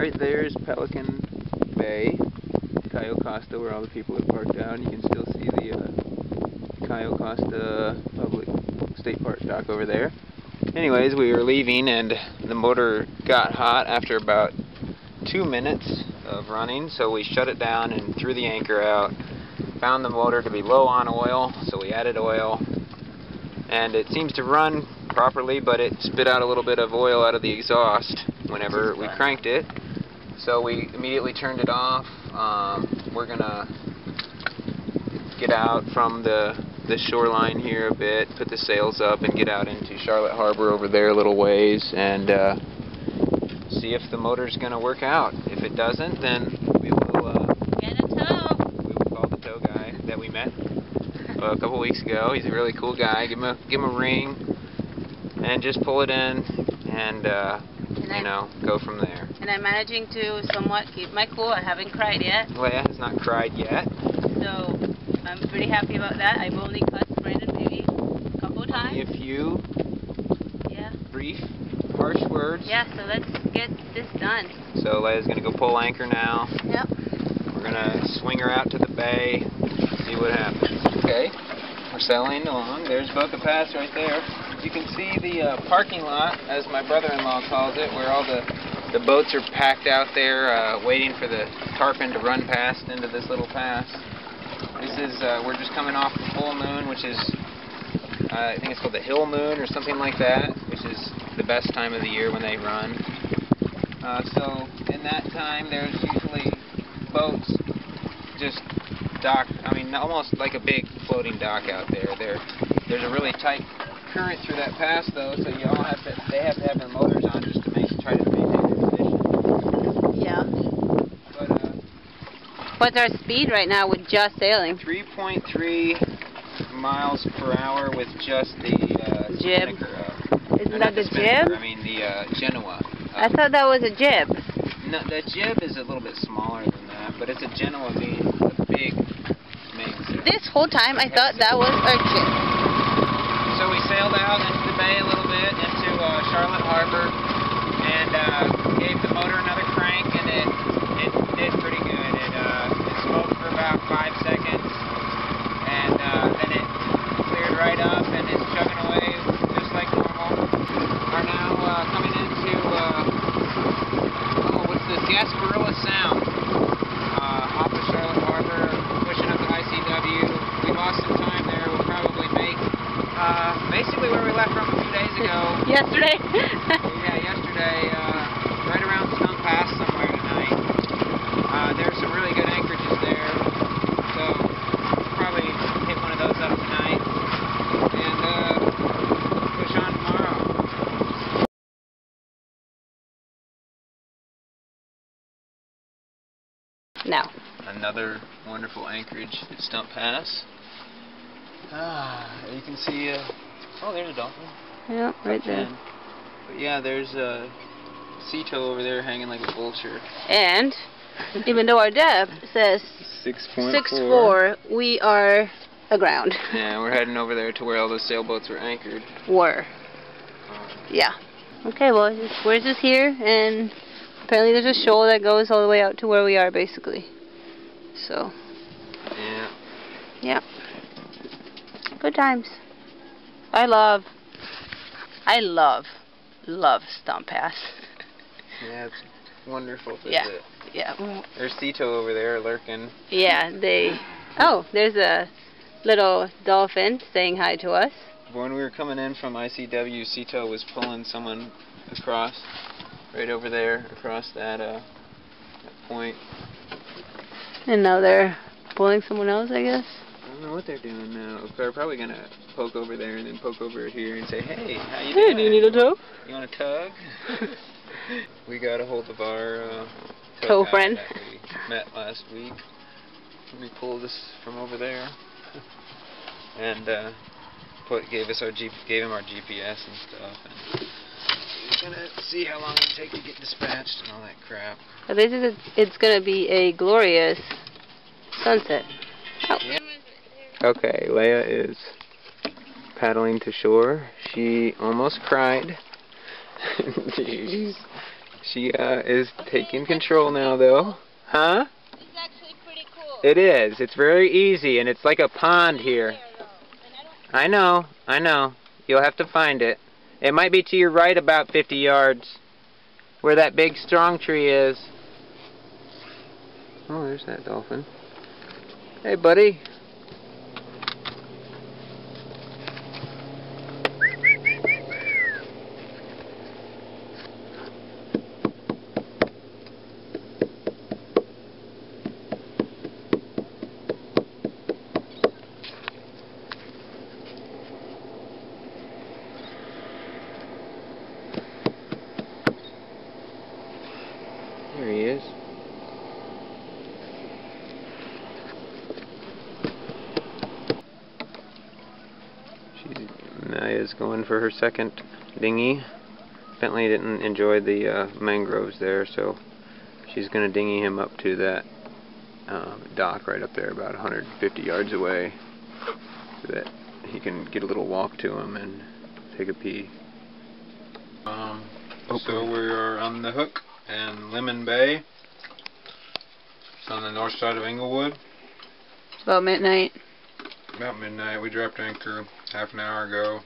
right there is Pelican Bay, Cayo Costa, where all the people are parked out. You can still see the Cayo Costa Public State Park dock over there. Anyways, we were leaving and the motor got hot after about 2 minutes of running, so we shut it down and threw the anchor out. Found the motor to be low on oil, so we added oil, and it seems to run properly, but it spit out a little bit of oil out of the exhaust whenever we cranked it. So we immediately turned it off. We're gonna get out from the shoreline here a bit, put the sails up, and get out into Charlotte Harbor over there a little ways, and see if the motor's gonna work out. If it doesn't, then we will get a tow. We will call the tow guy that we met a couple weeks ago. He's a really cool guy. Give him a ring, and just pull it in, and you know, go from there. And I'm managing to somewhat keep my cool. I haven't cried yet. Leia has not cried yet. So I'm pretty happy about that. I've only cussed Brandon maybe a couple times. Only a few brief, harsh words. Yeah, so let's get this done. So Leia's going to go pull anchor now. Yep. We're going to swing her out to the bay, see what happens. Okay, we're sailing along. There's Boca Pass right there. You can see the parking lot, as my brother-in-law calls it, where all the boats are packed out there waiting for the tarpon to run past into this little pass. This is, we're just coming off the full moon, which is, I think it's called the hill moon or something like that, which is the best time of the year when they run. So in that time there's usually boats just docked, I mean almost like a big floating dock out there. There's a really tight current through that pass though, so they have to have their motors on just to try to maintain their position. Yeah. But what's our speed right now with just sailing? 3.3 miles per hour with just the jib. Isn't that the spinnaker, jib? I mean the Genoa. I thought that was a jib. No, the jib is a little bit smaller than that, but it's a Genoa being a big mainsail. This whole time I thought that was our jib. So we sailed out into the bay a little bit, into Charlotte Harbor, and gave the motor another crank, and it did pretty good. It smoked for about 5 seconds, and then it cleared right up, and it's chugging away just like normal. We're now coming into, what's this? Gasparilla Sound, off of Charlotte Harbor, pushing up to ICW. We lost some time there. We'll probably make basically where we left from a few days ago. Yesterday? Yeah, yesterday, right around Stump Pass somewhere tonight. There's some really good anchorages there, so we'll probably hit one of those up tonight, and push on tomorrow. No. Another wonderful anchorage at Stump Pass. You can see, oh, there's a dolphin. Yeah, right there. But yeah, there's a sea tow over there hanging like a vulture. And even though our depth says 6'4", we are aground. Yeah, we're heading over there to where all those sailboats were anchored. Yeah. Okay, well, we're just here, and apparently there's a shoal that goes all the way out to where we are, basically. So. Yeah. Yeah. Good times. I love Stomp Pass. Yeah, it's wonderful visit. Yeah. Yeah. There's sea tow over there lurking. Yeah, oh, there's a little dolphin saying hi to us. When we were coming in from ICW, sea tow was pulling someone across, right over there, across that point. And now they're pulling someone else, I guess. I don't know what they're doing now. They're probably going to poke over there and then poke over here and say, hey, how you doing? Hey, do you need a tow? You want a tug? We got a hold of our tow friend that we met last week. We pulled us from over there and gave him our GPS and stuff. And he's going to see how long it will take to get dispatched and all that crap. But it's going to be a glorious sunset. Oh. Yeah. Okay, Leia is paddling to shore. She almost cried. She is taking control now, though. Huh? It's actually pretty cool. It is. It's very easy, and it's like a pond here. I know. You'll have to find it. It might be to your right about 50 yards, where that big strong tree is. Oh, there's that dolphin. Hey, buddy. There he is. Naya's going for her second dinghy. Bentley didn't enjoy the mangroves there, so she's going to dinghy him up to that dock right up there, about 150 yards away, so that he can get a little walk to him and take a pee. So we are on the hook in Lemon Bay. It's on the north side of Inglewood. It's about midnight. About midnight. We dropped anchor half an hour ago.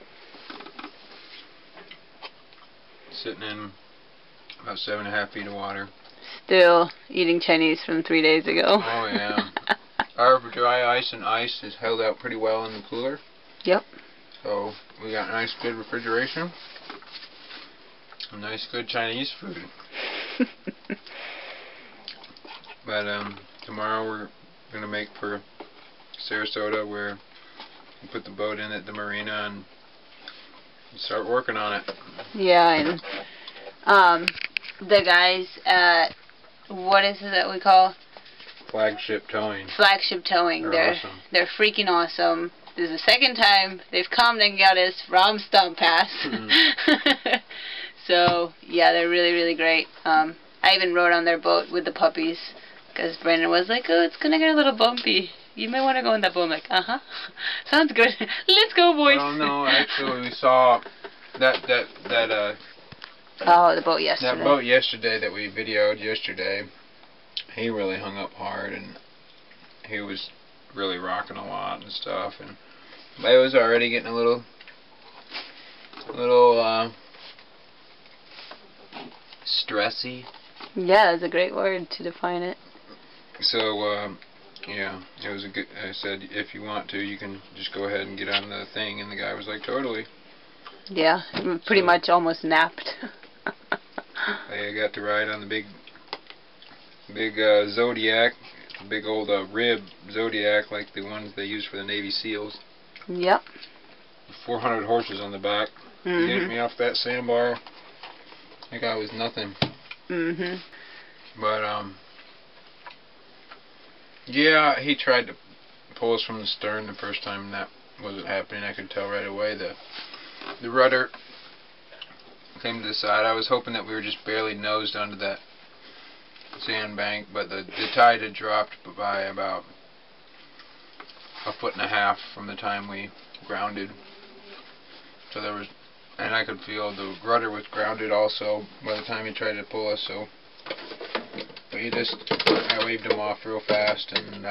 Sitting in about 7.5 feet of water. Still eating Chinese from 3 days ago. Oh yeah. Our dry ice and ice is held out pretty well in the cooler. Yep. So we got nice good refrigeration. Some nice good Chinese food. But tomorrow we're gonna make for Sarasota, where we put the boat in at the marina and start working on it. Yeah, and the guys at, what is it that we call? Flagship Towing. Flagship Towing. They're awesome. They're freaking awesome. This is the second time they've come and got us from Stump Pass. So yeah, they're really, really great. I even rode on their boat with the puppies because Brandon was like, "Oh, it's gonna get a little bumpy. You may want to go in that boat." I'm like, "Uh-huh. Sounds good. Let's go, boys." Oh no, actually we saw that oh, the boat yesterday. That boat yesterday that we videoed yesterday. He really hung up hard, and he was really rocking a lot and stuff, and it was already getting a little stressy. Yeah, that's a great word to define it. So yeah, it was a good. I said, if you want to, you can just go ahead and get on the thing, and the guy was like, totally. Yeah, pretty much almost napped. I got to ride on the big Zodiac, big old rib Zodiac, like the ones they use for the Navy SEALs. Yep. 400 horses on the back. Mm-hmm. He hit me off that sandbar. That guy was nothing. Mhm. But yeah, he tried to pull us from the stern the first time, and that wasn't happening. I could tell right away. The rudder came to the side. I was hoping that we were just barely nosed onto that sandbank, but the tide had dropped by about 1.5 feet from the time we grounded. So there was, and I could feel the rudder was grounded also by the time he tried to pull us. So I waved him off real fast, and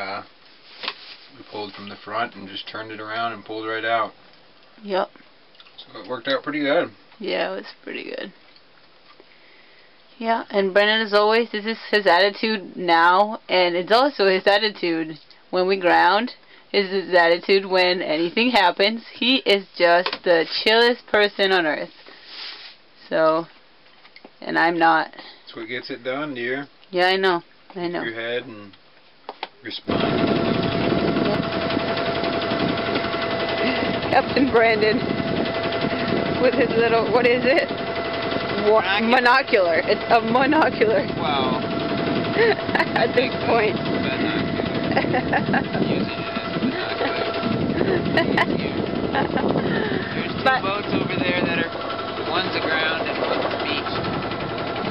we pulled from the front and just turned it around and pulled right out. Yep. So it worked out pretty good. Yeah, it was pretty good. Yeah, and Brennan, as always, this is his attitude now, and it's also his attitude when we ground. Is his attitude when anything happens. He is just the chillest person on earth. So, and I'm not. That's what gets it done, dear. Yeah, I know. I know. Keep your head and respond. Captain Brandon with his little, what is it? Monocular. It's a monocular. Wow. At this point. Using it as a binocular. There's two boats over there that are, one's aground and one's the beach.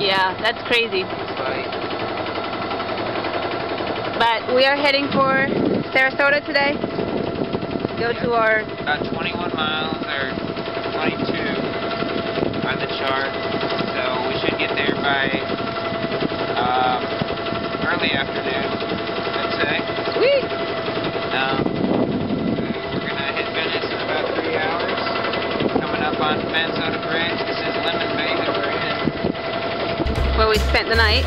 Yeah, that's crazy. But we are heading for Sarasota today. Go to our... About 21 miles or 22 on the chart. So we should get there by early afternoon, I'd say. Sweet! We're going to hit Venice in about 3 hours. Coming up on Sarasota Bridge. This is Lemon Bay that we're in. Where we spent the night.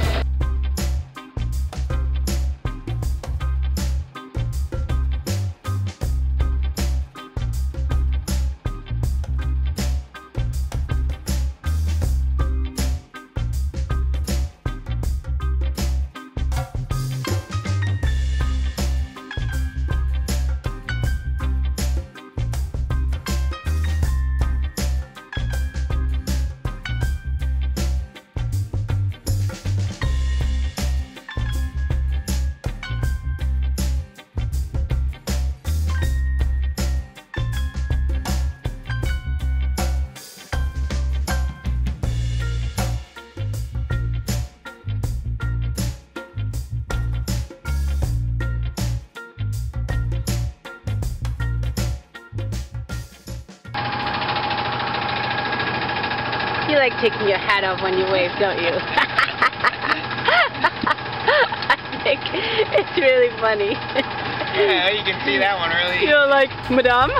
You like taking your hat off when you wave, don't you? I think it's really funny. Yeah, you can see that one really. You're like, Madame?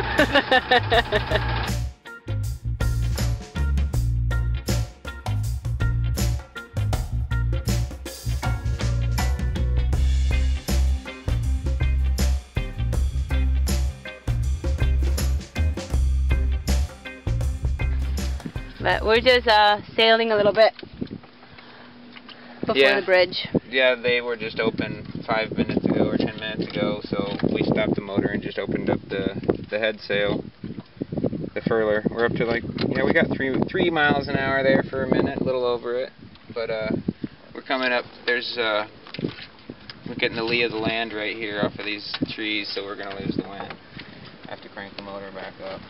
But we're just sailing a little bit before the bridge. Yeah, they were just open 5 minutes ago or 10 minutes ago, so we stopped the motor and just opened up the head sail, the furler. We're up to like, yeah, we got 3 miles an hour there for a minute, a little over it, but we're coming up. There's we're getting the lee of the land right here off of these trees, so we're gonna lose the wind. I have to crank the motor back up.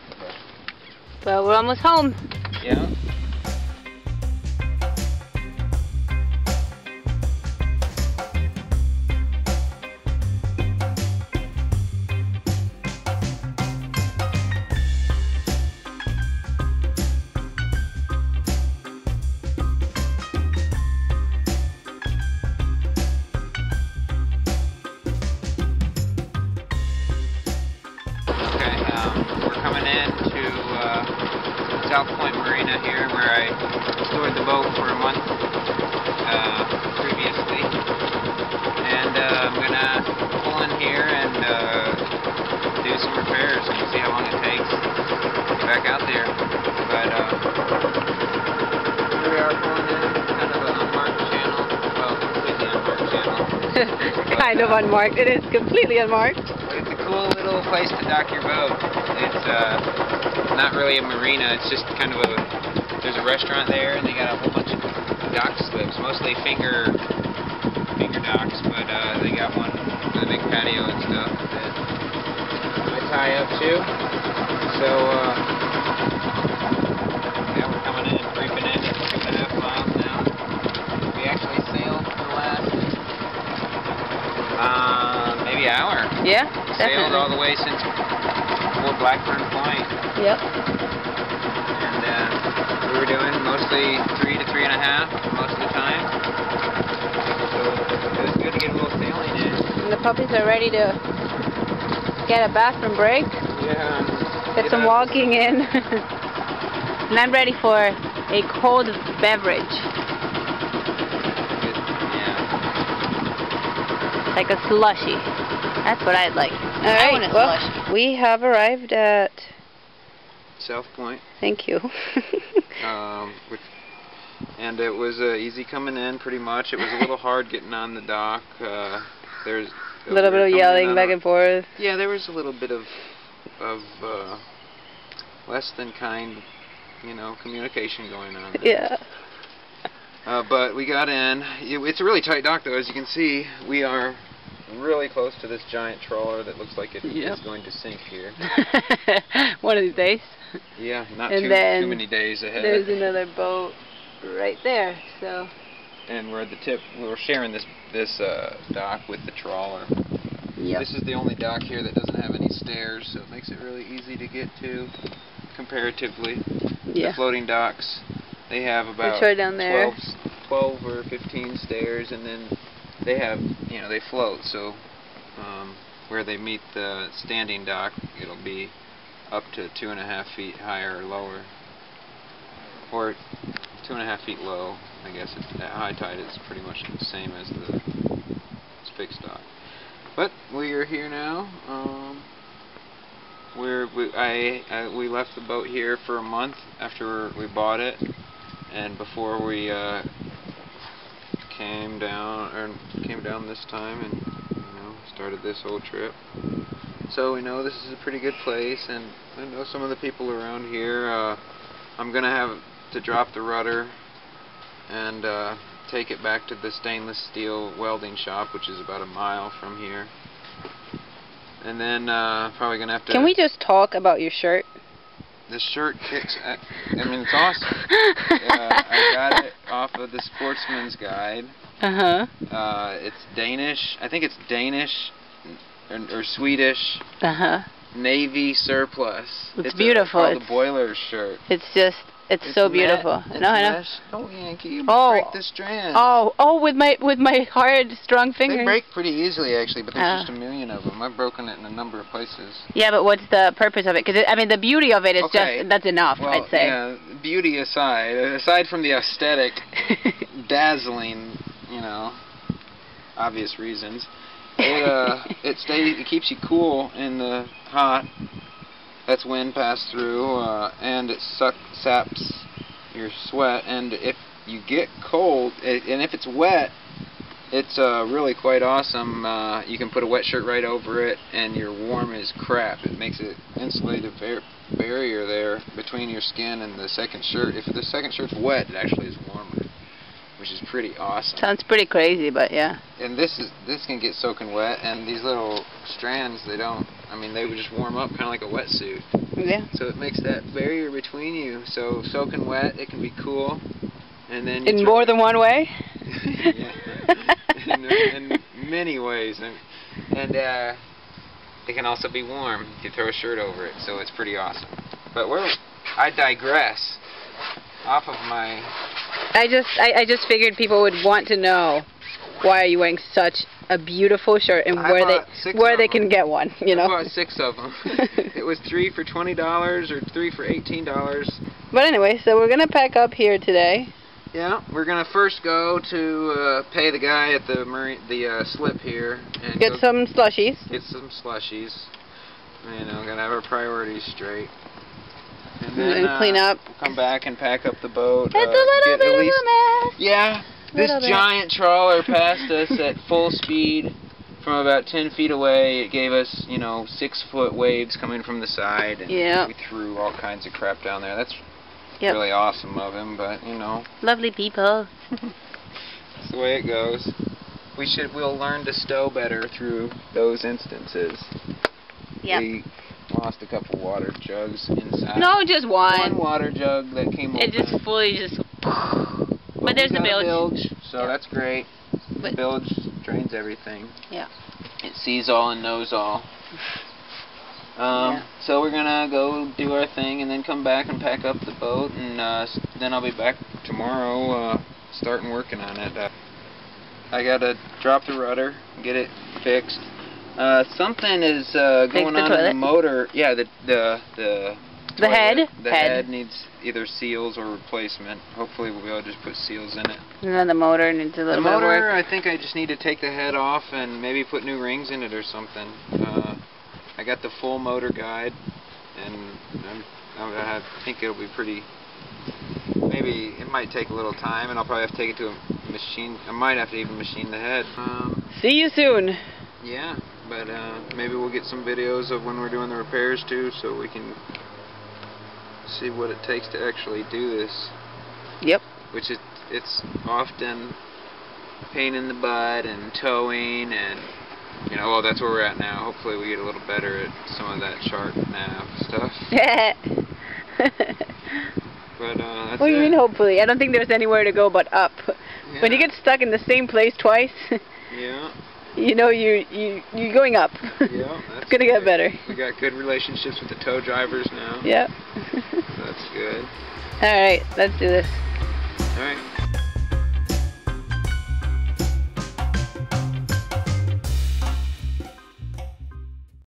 Well, we're almost home. Yeah. We're coming in to South Point Marina here, where I stored the boat for a month previously, and I'm gonna pull in here and do some repairs and see how long it takes to get back out there. But here we are pulling in, kind of an unmarked channel, well, completely unmarked channel. Kind of unmarked. It is completely unmarked. It's a cool little place to dock your boat. It's not really a marina, it's just kind of there's a restaurant there and they got a whole bunch of dock slips, mostly finger docks, but they got one with a big patio and stuff that I tie up to. So yeah, we're coming in, creeping in at 2.5 miles now. We actually sailed for the last maybe hour. Yeah, Sailed all the way since Blackburn Point. Yep. And we were doing mostly 3 to 3.5 most of the time. So it was good to get a little sailing in. And the puppies are ready to get a bathroom break. Yeah. Get some walking in. And I'm ready for a cold beverage. Yeah. Like a slushy. That's what I'd like. Alright, well, we have arrived at South Point. Thank you. And it was easy coming in, pretty much. It was a little hard getting on the dock. There's a little bit of yelling back and forth. Yeah, there was a little bit of less than kind, communication going on there. Yeah. But we got in. It's a really tight dock, though. As you can see, we are really close to this giant trawler that looks like it is going to sink here. One of these days. Yeah, not and too many days ahead. There's another boat right there. So. And we're at the tip. We're sharing this dock with the trawler. Yep. This is the only dock here that doesn't have any stairs, so it makes it really easy to get to comparatively. Yeah. The floating docks They have about right down there. 12 or 15 stairs, and then they have, you know, they float. So where they meet the standing dock, it'll be up to 2.5 feet higher or lower, or 2.5 feet low. I guess at high tide it's pretty much the same as the fixed dock. But we are here now. We left the boat here for a month after we bought it, and before we came down this time and, you know, started this whole trip. So we know this is a pretty good place, and I know some of the people around here. I'm gonna have to drop the rudder and take it back to the stainless steel welding shop, which is about a mile from here. And then probably gonna have to. Can we just talk about your shirt? This shirt kicks. I mean, it's awesome. I got it off of the Sportsman's Guide. It's Danish. I think it's Danish or Swedish. Navy surplus. It's beautiful. It's called the boiler shirt. It's so beautiful. No, I know. Oh, Yankee, you break the strand. Oh, with my hard, strong fingers. They break pretty easily, actually, but there's just a million of them. I've broken it in a number of places. Yeah, but what's the purpose of it? Because I mean, the beauty of it is just that's enough. Well, I'd say. Yeah, beauty aside from the aesthetic, dazzling, you know, obvious reasons, it keeps you cool in the hot. That's wind pass through, and it saps your sweat. And if you get cold, and if it's wet, it's really quite awesome. You can put a wet shirt right over it, and you're warm as crap. It makes an insulated barrier there between your skin and the second shirt. If the second shirt's wet, it actually is warmer, which is pretty awesome. Sounds pretty crazy, but yeah. And this can get soaking wet, and these little strands, they don't. I mean, they would just warm up kind of like a wetsuit. Yeah. So it makes that barrier between you. So soaking wet, it can be cool, and then in more than one way. Yeah. in many ways, and it can also be warm if you throw a shirt over it. So it's pretty awesome. But I digress. Off of my. I just figured people would want to know why are you wearing such a beautiful shirt and where they can get one, you know. I bought 6 of them. It was 3 for $20 or 3 for $18. But anyway, so we're gonna pack up here today. Yeah, we're gonna first go to pay the guy at the slip here and get some slushies. Get some slushies. You know, gotta have our priorities straight. And then clean up. We'll come back and pack up the boat. It's a little bit of a mess. Yeah, this giant trawler passed us at full speed from about 10 feet away. It gave us, you know, 6-foot waves coming from the side, and we threw all kinds of crap down there. That's really awesome of him, but you know. Lovely people. That's the way it goes. We'll learn to stow better through those instances. Yeah. We lost a couple water jugs inside. No, just one. One water jug that came open. It just fully But there's a bilge. So that's great. The bilge drains everything. Yeah. It sees all and knows all. So we're gonna go do our thing and then come back and pack up the boat, and then I'll be back tomorrow starting working on it. I gotta drop the rudder, get it fixed. Something is going on in the motor. Yeah, the head needs either seals or replacement. Hopefully we'll be able to just put seals in it. And then the motor needs a little bit of work. The motor, I think I just need to take the head off and maybe put new rings in it or something. I got the full motor guide, and I think it'll be pretty. Maybe it might take a little time, and I'll probably have to take it to a machine. I might have to even machine the head. See you soon. Yeah, but maybe we'll get some videos of when we're doing the repairs too, so we can see what it takes to actually do this. Yep. Which it's often a pain in the butt and towing, and you know, well, that's where we're at now. Hopefully we get a little better at some of that shark nav stuff. But that's what do you mean hopefully? I don't think there's anywhere to go but up. Yeah. When you get stuck in the same place twice, you know you're going up. Yeah, it's gonna get better. We got good relationships with the tow drivers now. Yep. That's good. All right, let's do this. Alright.